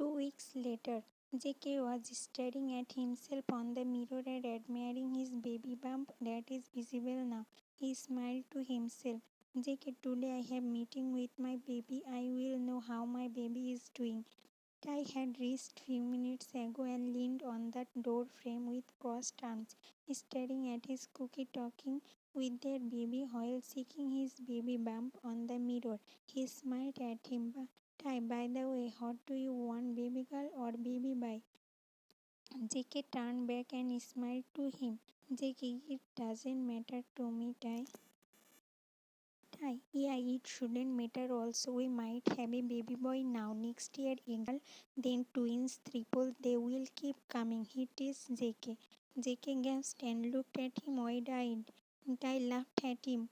2 weeks later, JK was staring at himself on the mirror and admiring his baby bump that is visible now. He smiled to himself. JK, today I have meeting with my baby. I will know how my baby is doing. I had reached few minutes ago and leaned on the door frame with crossed arms, staring at his cookie talking with their baby while seeking his baby bump on the mirror. He smiled at him. Tai, by the way, what do you want, baby girl or baby boy? JK turned back and smiled to him. JK, it doesn't matter to me, Tai. Tai, yeah, it shouldn't matter also. We might have a baby boy now. Next year, a girl, then twins, triple. They will keep coming. It is JK. JK gasped and looked at him wide-eyed. Tai laughed at him.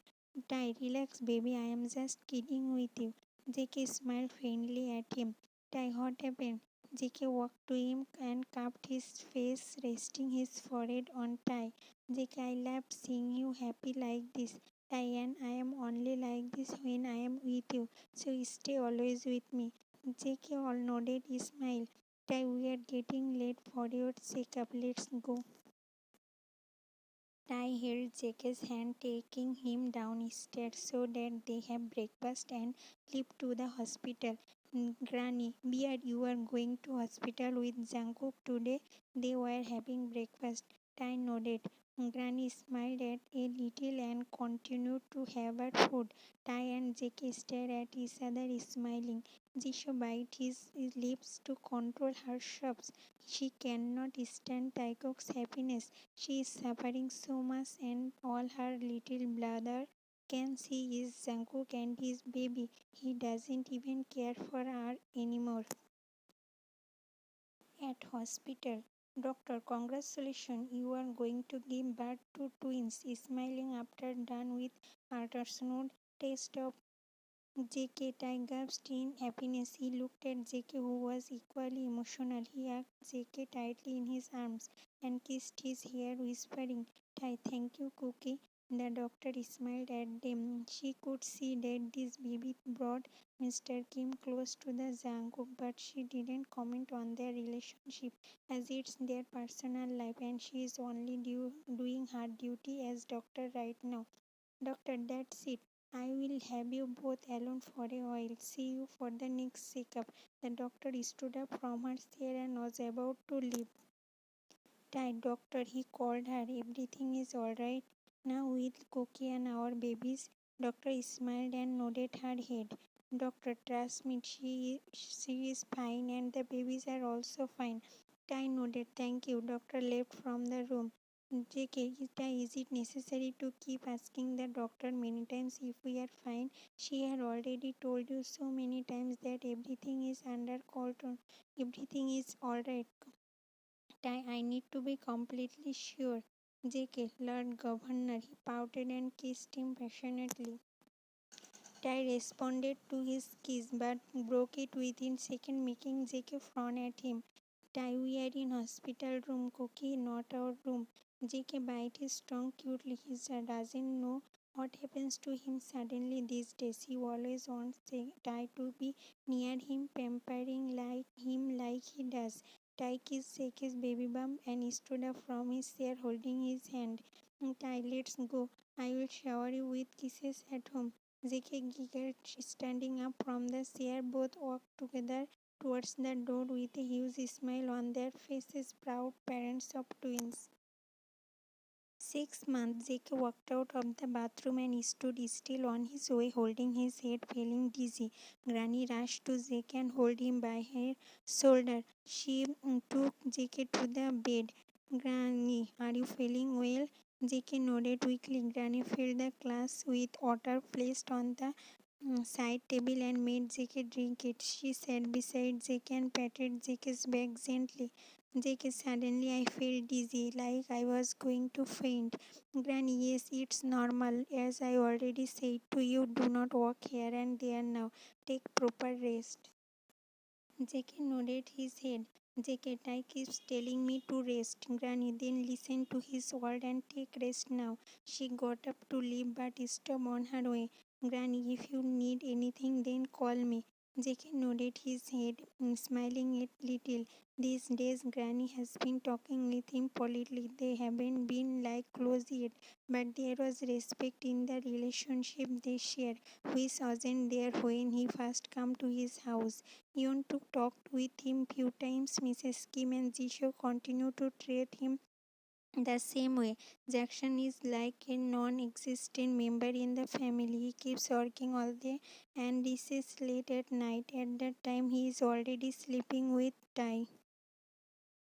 Tai, relax, baby. I am just kidding with you. JK smiled faintly at him. Tai, what happened? JK walked to him and cupped his face, resting his forehead on Tai. JK, I laughed seeing you happy like this. Diane, I am only like this when I am with you, so stay always with me. JK all nodded, smiled. Tai, we are getting late for your checkup. Let's go. Tai held JK's hand, taking him downstairs so that they have breakfast and leave to the hospital. Granny, Beard, you are going to hospital with Jungkook today? They were having breakfast. Tai nodded. Granny smiled at a little and continued to have her food. Tai and JK stared at each other, smiling. Jisho bit his lips to control her sobs. She cannot stand Taekook's happiness. She is suffering so much, and all her little brother can see is Jungkook and his baby. He doesn't even care for her anymore. At hospital, doctor, congratulations, you are going to give birth to twins. Smiling after done with ultrasound test of JK, Tai gasped in happiness. He looked at JK, who was equally emotional. He hugged JK tightly in his arms and kissed his hair, whispering, Tai, thank you, Cookie. The doctor smiled at them. She could see that this baby brought Mr. Kim close to the Jungkook, but she didn't comment on their relationship as it's their personal life and she is only doing her duty as doctor right now. Doctor, that's it. I will have you both alone for a while. See you for the next checkup. The doctor stood up from her chair and was about to leave. Right, doctor, he called her. Everything is alright now with Cookie and our babies. Doctor smiled and nodded her head. Doctor, trust me, she is fine and the babies are also fine. Tai nodded. Thank you. Doctor left from the room. JK, is it necessary to keep asking the doctor many times if we are fine? She had already told you so many times that everything is under control. Everything is alright. I need to be completely sure. JK, Lord Governor, he pouted and kissed him passionately. Tai responded to his kiss but broke it within second, making JK frown at him. Tai, we are in hospital room, Cookie, not our room. JK bite his tongue cutely. He doesn't know what happens to him suddenly these days. He always wants Tai to be near him, pampering him like he does. Tai kissed JK's baby bump and stood up from his chair holding his hand. Tai, let's go. I will shower you with kisses at home. JK giggled, standing up from the chair. Both walked together towards the door with a huge smile on their faces, proud parents of twins. 6 months, JK walked out of the bathroom and stood still on his way, holding his head, feeling dizzy. Granny rushed to JK and held him by her shoulder. She took JK to the bed. Granny, are you feeling well? JK nodded weakly. Granny filled the glass with water placed on the side table and made JK drink it. She sat beside JK and patted JK's back gently. JK, suddenly I felt dizzy, like I was going to faint. Granny, yes, it's normal. As I already said to you, do not walk here and there now. Take proper rest. JK nodded his head. JK, Tai keeps telling me to rest. Granny, then listen to his word and take rest now. She got up to leave but stopped on her way. Granny, if you need anything, then call me. JK nodded his head, smiling a little. These days, Granny has been talking with him politely. They haven't been like close yet, but there was respect in the relationship they share, which wasn't there when he first came to his house. Yon took talked with him few times. Mrs. Kim and Jisho continued to treat him the same way. Jackson is like a non existent member in the family. He keeps working all day and this is late at night. At that time, he is already sleeping with Ty.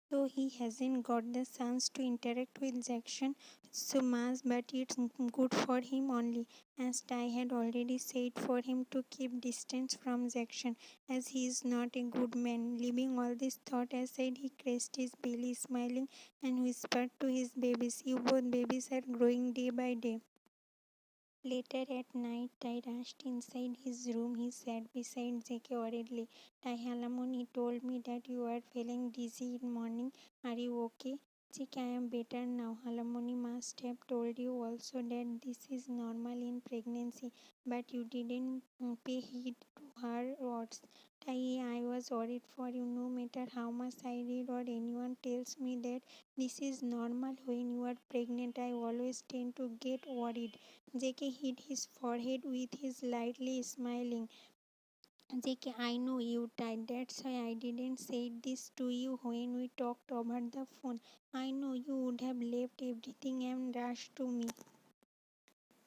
So he hasn't got the chance to interact with Jackson so much, but it's good for him only. As Ty had already said for him to keep distance from Jackson, as he is not a good man. Leaving all this thought aside, he caressed his belly, smiling, and whispered to his babies, "You both babies are growing day by day." Later at night, Ty rushed inside his room. He sat beside JK worriedly. "Ty Halamon, he told me that you are feeling dizzy in morning. Are you okay?" "JK, I am better now. Halamoni must have told you also that this is normal in pregnancy, but you didn't pay heed to her words." "Ty, I was worried for you. No matter how much I read or anyone tells me that this is normal when you are pregnant, I always tend to get worried." JK hit his forehead with his lightly smiling. "JK, I know you tired. That's why I didn't say this to you when we talked over the phone. I know you would have left everything and rushed to me."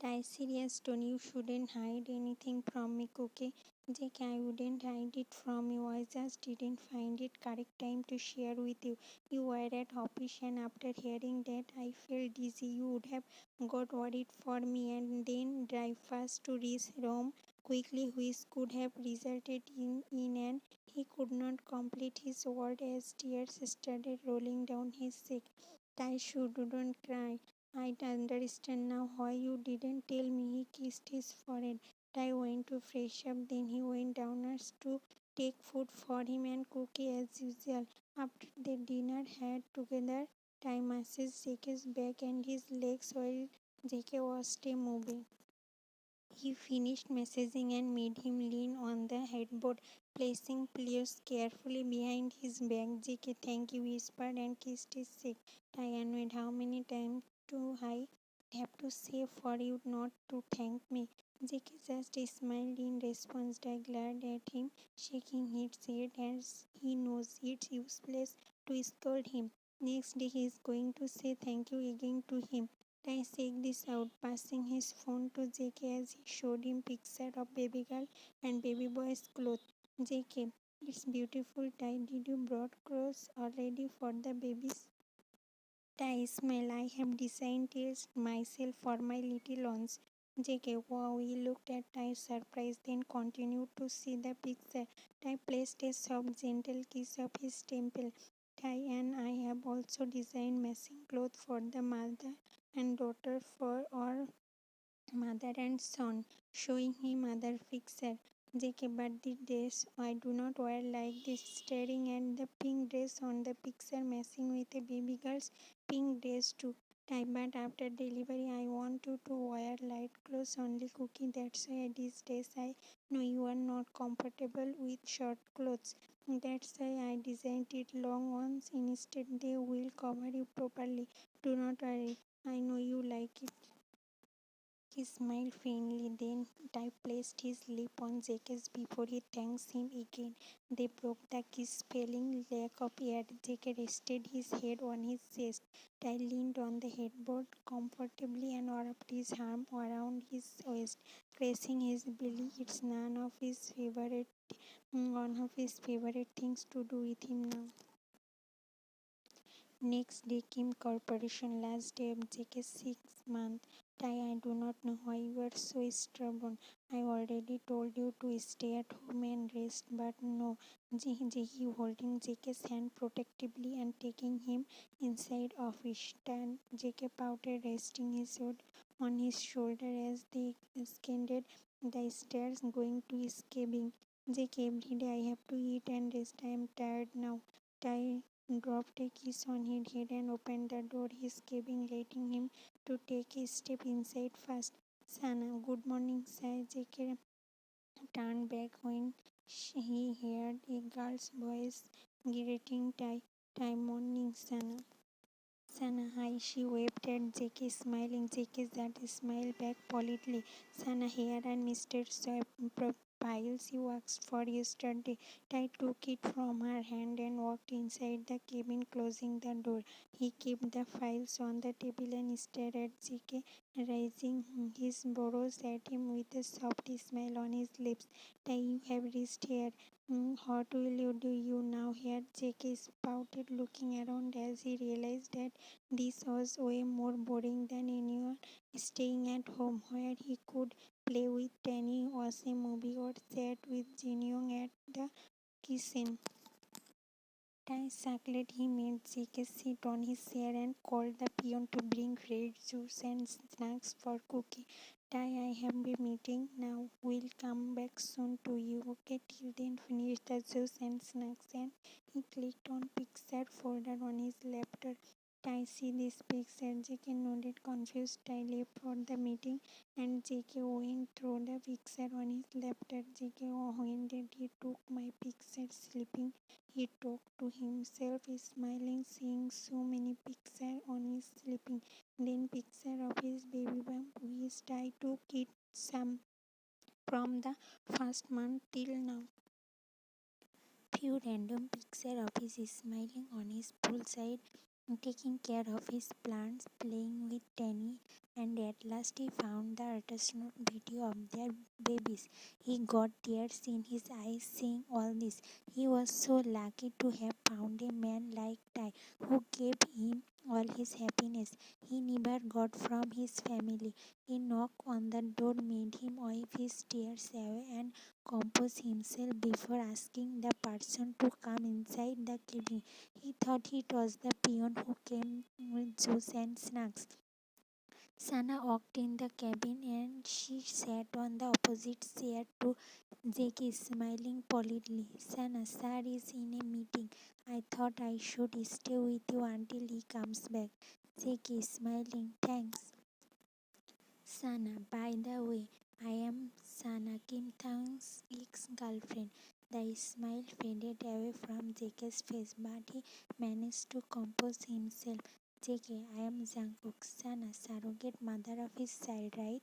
"Die serious, Tony. You shouldn't hide anything from me, okay?" "JK, I wouldn't hide it from you. I just didn't find it correct time to share with you. You were at office and after hearing that I felt dizzy, you would have got worried for me and then drive fast to reach Rome quickly, which could have resulted in an..." He could not complete his word as tears started rolling down his cheek. "Die, shouldn't cry. I understand now why you didn't tell me." He kissed his forehead. Ty went to fresh up, then he went downstairs to take food for him and cook as usual. After the dinner had together, Ty massaged Jake's back and his legs while Jake was still moving. He finished messaging and made him lean on the headboard, placing pillows carefully behind his back. "JK, thank you," whispered and kissed his cheek. "I annoyed. How many times do I have to say for you not to thank me?" JK just smiled in response. I glared at him, shaking his head as he knows it's useless to scold him. Next day he is going to say thank you again to him. Ty checked this out, passing his phone to JK as he showed him picture of baby girl and baby boy's clothes. "JK, it's beautiful. Ty, did you brought clothes already for the babies?" "Ty smile. I have designed it myself for my little ones." JK, wow, he looked at Ty's surprise, then continued to see the picture. Ty placed a soft, gentle kiss of his temple. "Ty and I have also designed matching clothes for the mother and daughter for our mother and son," showing him other picture. JK, but the dress I do not wear like this, staring at the pink dress on the picture matching with a baby girl's pink dress too. Type, but after delivery I want you to wear light clothes only, Cookie. That's why these days I know you are not comfortable with short clothes. That's why I designed it long ones instead. They will cover you properly. Do not worry. I know you like it." He smiled faintly, then Ty placed his lip on Jake's before he thanked him again. They broke the kiss, spelling lack of air. Jake rested his head on his chest. Ty leaned on the headboard comfortably and wrapped his arm around his waist, caressing his belly. It's one of his favorite things to do with him now. Next day came corporation, last day of JK's 6 month. "Ty, I do not know why you are so stubborn. I already told you to stay at home and rest, but no." He holding JK's hand protectively and taking him inside office. Then JK pouted, resting his head on his shoulder as they ascended the stairs going to his cabin. "JK, every day I have to eat and rest. I am tired now." Ty dropped a kiss on his head and opened the door his cabin, letting him to take a step inside first. "Sana, good morning," said JK turned back when He heard a girl's voice greeting Time morning, Sana. Sana, hi, she waved at Jackie, smiling. Jackie that smiled back politely. Sana here and Mr. Swap files you asked for yesterday. Tai took it from her hand and walked inside the cabin, closing the door. He kept the files on the table and stared at Jackie, raising his brows at him with a soft smile on his lips. Tai, you have reached here. What will you do you now here? Jackie spouted, looking around as he realized that this was way more boring than anyone staying at home, where he could play with Danny, watch a movie, or chat with Jinyoung at the kitchen. Tai circled he made Jake sit on his chair and called the peon to bring red juice and snacks for Cookie. Tai, I have a meeting now. We'll come back soon to you. Okay, till then finish the juice and snacks. And he clicked on picture folder on his laptop. Tai, see this picture. Jake nodded confused. Tai left for the meeting and Jake went through the picture on his laptop. Jake, oh, when did he took my picture sleeping? He talked to himself, smiling, seeing so many pictures on his sleeping. Then picture of his baby bump, which I took it some from the first month till now. Few random pictures of his smiling on his poolside, taking care of his plants, playing with Danny, and at last he found the ultrasound video of their babies. He got tears in his eyes seeing all this. He was so lucky to have found a man like Tai who gave him all his happiness he never got from his family. A knock on the door made him wipe his tears away and compose himself before asking the person to come inside the cabin. He thought it was the peon who came with juice and snacks. Sana walked in the cabin and she sat on the opposite chair to Jackie, smiling politely. Sana, sir is in a meeting. I thought I should stay with you until he comes back. Jackie, smiling, thanks. Sana, by the way, I am Sana Kim Thang's ex-girlfriend. The smile faded away from Jake's face, but he managed to compose himself. Jake, I am Jungkook, Sana, surrogate mother of his child, right?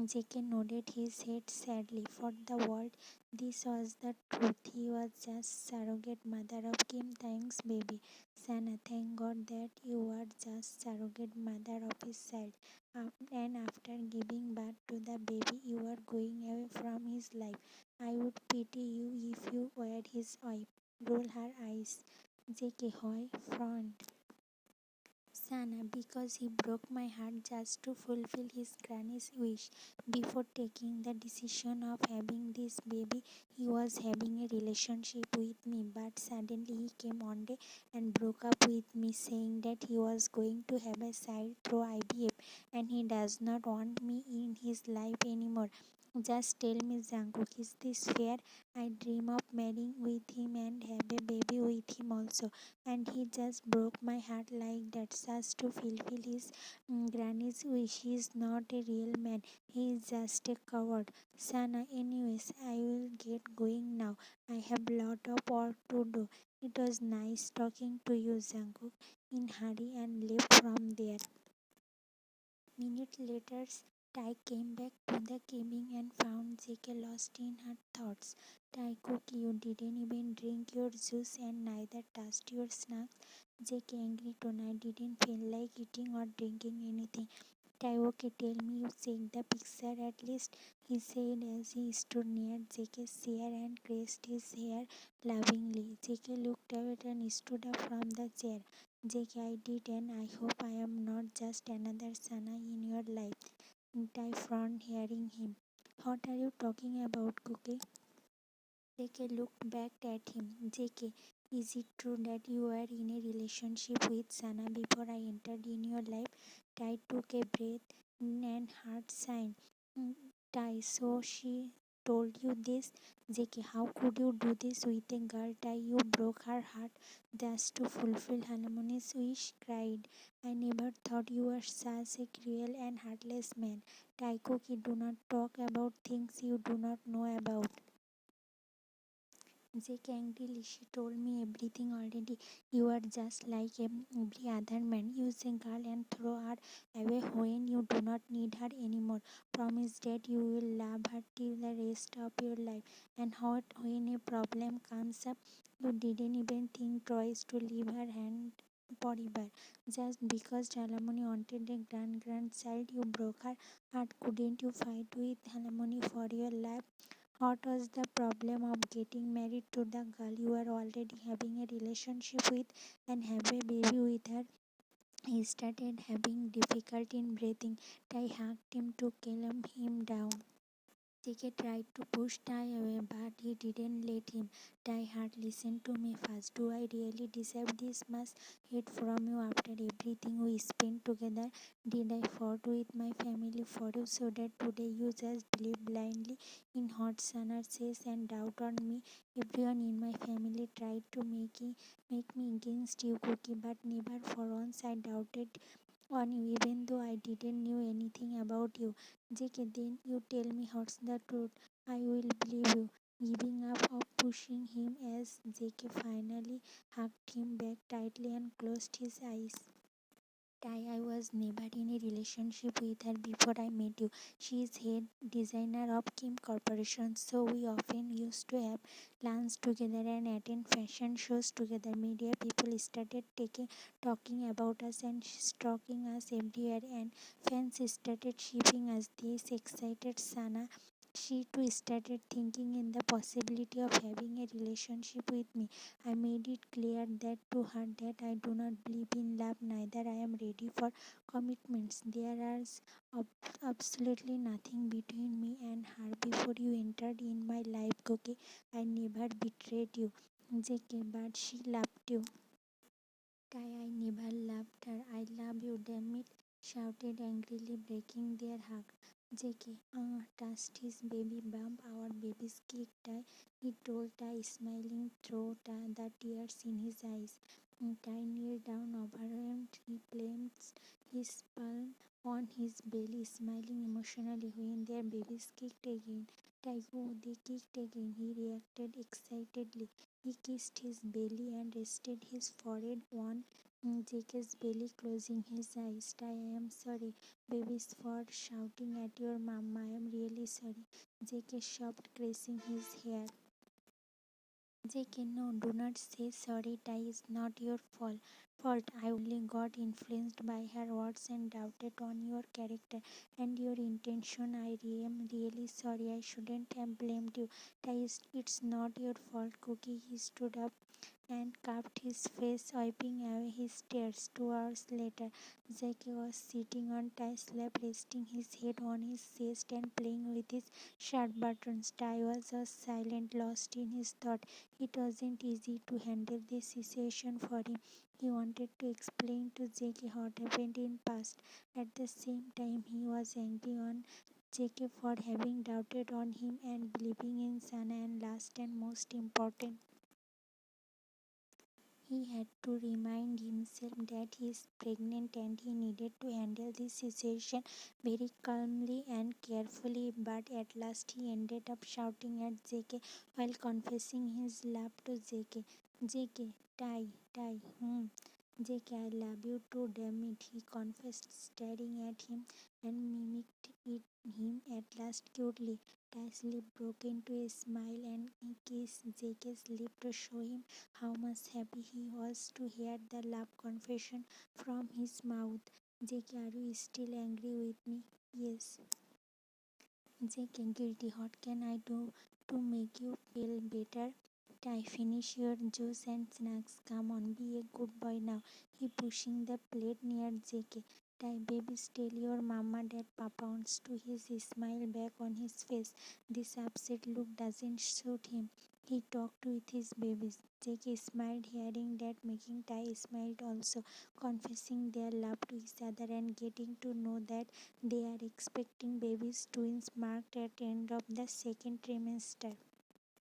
Jake nodded his head sadly. For the world, this was the truth. He was just surrogate mother of Kim Thang's baby. Sana, thank God that you were just surrogate mother of his child. And after giving birth to the baby, you are going away from his life. I would pity you if you were his wife. Roll her eyes. J.K. Hoy, front. Sana, because he broke my heart just to fulfill his granny's wish. Before taking the decision of having this baby, he was having a relationship with me, but suddenly he came one day and broke up with me, saying that he was going to have a child through IVF and he does not want me in his life anymore. Just tell me, Jungkook, is this fair? I dream of marrying with him and have a baby with him also, and he just broke my heart like that just to fulfill his granny's wish. He is not a real man. He is just a coward. Sana, anyways, I will get going now. I have lot of work to do. It was nice talking to you, Jungkook. In hurry and left from there. Minute later, Tai came back to the cabin and found Jake lost in her thoughts. Taekook, you didn't even drink your juice and neither touched your snacks. Jake, angry tonight, didn't feel like eating or drinking anything. Taekook, tell me you checked the picture at least, he said as he stood near Jake's chair and caressed his hair lovingly. Jake looked away and stood up from the chair. Jake, I did, and I hope I am not just another Sana in your life. I frowned, hearing him. What are you talking about, Cookie? Jake looked back at him. Jake, is it true that you were in a relationship with Sana before I entered in your life? Tai took a breath and heart sighed. "Mm, Tai, so she told you this? Jake, how could you do this with a girl? Tai, you broke her heart just to fulfill Hanamone's wish, cried. I never thought you were such a cruel and heartless man. Tai, Cookie, do not talk about things you do not know about. Jake angrily, she told me everything already. You are just like every other man. Use a girl and throw her away when you do not need her anymore. Promise that you will love her till the rest of your life. And what when a problem comes up, you didn't even think twice to leave her hand forever. Just because Alamoni wanted a grandchild, you broke her heart. Couldn't you fight with Alamoni for your life? What was the problem of getting married to the girl you are already having a relationship with and have a baby with her? He started having difficulty in breathing. I hugged him to calm him down. Jake tried to push Ty away, but he didn't let him. Ty had listened to me first. Do I really deserve this much hate from you after everything we spent together? Did I fought with my family for you so that today you just believe blindly in what Sana says and doubt on me? Everyone in my family tried to make me against you, Cookie, but never for once I doubted on you, even though I didn't know anything about you. JK, then you tell me what's the truth. I will believe you. Giving up or pushing him as JK finally hugged him back tightly and closed his eyes. I was never in a relationship with her before I met you. She is head designer of Kim Corporation, so we often used to have lunch together and attend fashion shows together. Media people started talking about us and stalking us everywhere, and fans started shipping us. This excited Sana. She too started thinking in the possibility of having a relationship with me. I made it clear that to her that I do not believe in love, neither I am ready for commitments. There is absolutely nothing between me and her before you entered in my life, Cookie. I never betrayed you, JK, but she loved you. I never loved her. I love you, damn it, shouted angrily, breaking their hug. JK touched his baby bump. Our baby's kicked, he told Ty, smiling through the tears in his eyes. Ty kneeled down over him. He placed his palm on his belly, smiling emotionally when their babies kicked again. Ty, oh, they kicked again, he reacted excitedly. He kissed his belly and rested his forehead on JK's belly, closing his eyes. I am sorry, babies, for shouting at your mom. I am really sorry. JK stopped caressing his hair. JK, no, do not say sorry. Ty is not your fault. I only got influenced by her words and doubted on your character and your intention. I am really sorry. I shouldn't have blamed you. Ty, it's not your fault. Cookie, he stood up and cupped his face, wiping away his tears. 2 hours later, Zaki was sitting on Ty's lap, resting his head on his chest and playing with his shirt buttons. Ty was just silent, lost in his thought. It wasn't easy to handle this situation for him. He wanted to explain to Zaki what happened in past. At the same time, he was angry on Jake for having doubted on him and believing in Sana, and last and most important, he had to remind himself that he is pregnant and he needed to handle this situation very calmly and carefully. But at last he ended up shouting at JK while confessing his love to JK. JK, Ty. JK, I love you too, damn it, he confessed, staring at him and mimicked it him at last cutely. Ty's lip broke into a smile and he kissed JK's lip to show him how much happy he was to hear the love confession from his mouth. JK, are you still angry with me? Yes. JK, guilty. What can I do to make you feel better? I finish your juice and snacks. Come on, be a good boy now. He pushing the plate near JK. Ty, babies, tell your mama that Papa wants to. His smile back on his face. This upset look doesn't suit him. He talked with his babies. JK smiled, hearing that, making Ty smile also, confessing their love to each other and getting to know that they are expecting babies twins marked at end of the second trimester.